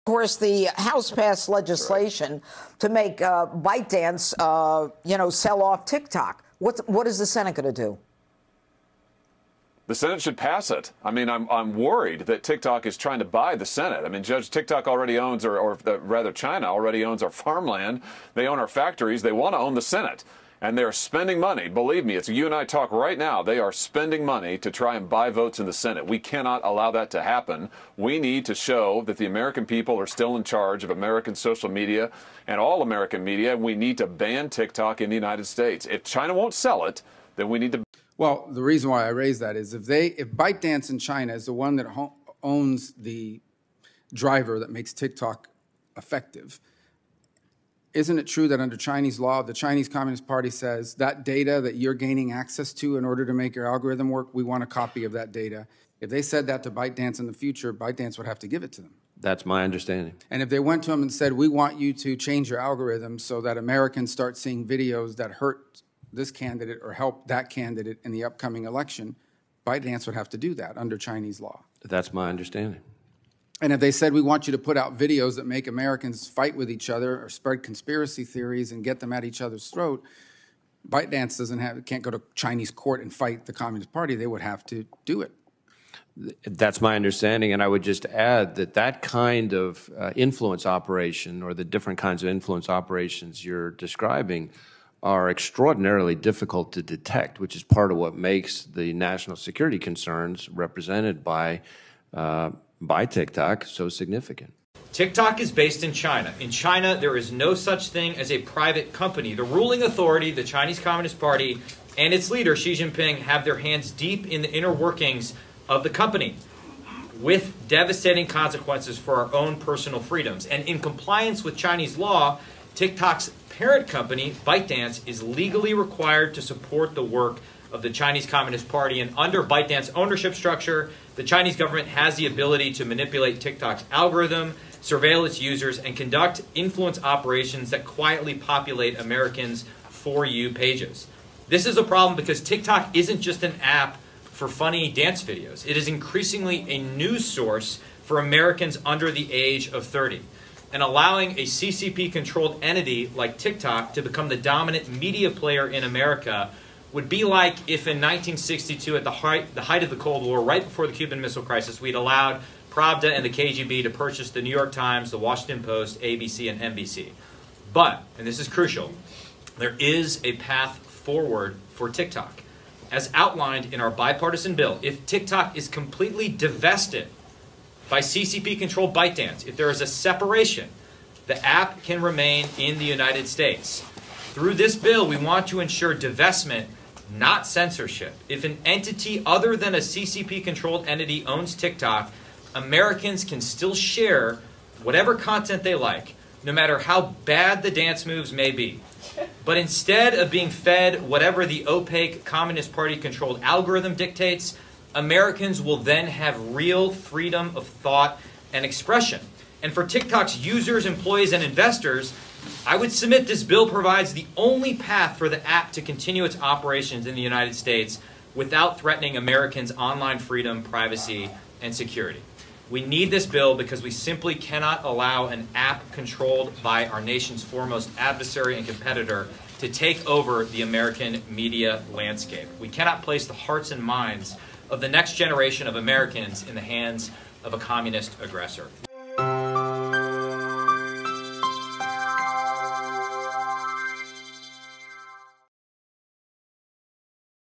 Of course, the House passed legislation to make ByteDance, sell off TikTok. What is the Senate going to do? The Senate should pass it. I mean, I'm worried that TikTok is trying to buy the Senate. I mean, Judge, TikTok already owns, or rather China already owns our farmland. They own our factories. They want to own the Senate. And they're spending money. Believe me, it's you and I talk right now. They are spending money to try and buy votes in the Senate. We cannot allow that to happen. We need to show that the American people are still in charge of American social media and all American media. We need to ban TikTok in the United States. If China won't sell it, then we need to. Well, the reason why I raise that is if ByteDance in China is the one that owns the driver that makes TikTok effective, isn't it true that under Chinese law, the Chinese Communist Party says that data that you're gaining access to in order to make your algorithm work, we want a copy of that data? If they said that to ByteDance in the future, ByteDance would have to give it to them. That's my understanding. And if they went to them and said, we want you to change your algorithm so that Americans start seeing videos that hurt this candidate or help that candidate in the upcoming election, ByteDance would have to do that under Chinese law. That's my understanding. And if they said, we want you to put out videos that make Americans fight with each other or spread conspiracy theories and get them at each other's throat, ByteDance can't go to Chinese court and fight the Communist Party. They would have to do it. That's my understanding. And I would just add that that kind of influence operation, or the different kinds of influence operations you're describing, are extraordinarily difficult to detect, which is part of what makes the national security concerns represented by TikTok so significant. TikTok is based in China. In China, there is no such thing as a private company. The ruling authority, the Chinese Communist Party, and its leader, Xi Jinping, have their hands deep in the inner workings of the company, with devastating consequences for our own personal freedoms. And in compliance with Chinese law, TikTok's parent company, ByteDance, is legally required to support the work of the Chinese Communist Party. And under ByteDance ownership structure, the Chinese government has the ability to manipulate TikTok's algorithm, surveil its users, and conduct influence operations that quietly populate Americans' For You pages. This is a problem because TikTok isn't just an app for funny dance videos. It is increasingly a news source for Americans under the age of 30. And allowing a CCP-controlled entity like TikTok to become the dominant media player in America would be like if in 1962, at the height of the Cold War, right before the Cuban Missile Crisis, we'd allowed Pravda and the KGB to purchase the New York Times, the Washington Post, ABC, and NBC. But, and this is crucial, there is a path forward for TikTok. As outlined in our bipartisan bill, if TikTok is completely divested by CCP-controlled ByteDance, if there is a separation, the app can remain in the United States. Through this bill, we want to ensure divestment, not censorship. If an entity other than a CCP-controlled entity owns TikTok, Americans can still share whatever content they like, no matter how bad the dance moves may be. But instead of being fed whatever the opaque Communist Party-controlled algorithm dictates, Americans will then have real freedom of thought and expression. And for TikTok's users, employees, and investors, I would submit this bill provides the only path for the app to continue its operations in the United States without threatening Americans' online freedom, privacy, and security. We need this bill because we simply cannot allow an app controlled by our nation's foremost adversary and competitor to take over the American media landscape. We cannot place the hearts and minds of the next generation of Americans in the hands of a communist aggressor.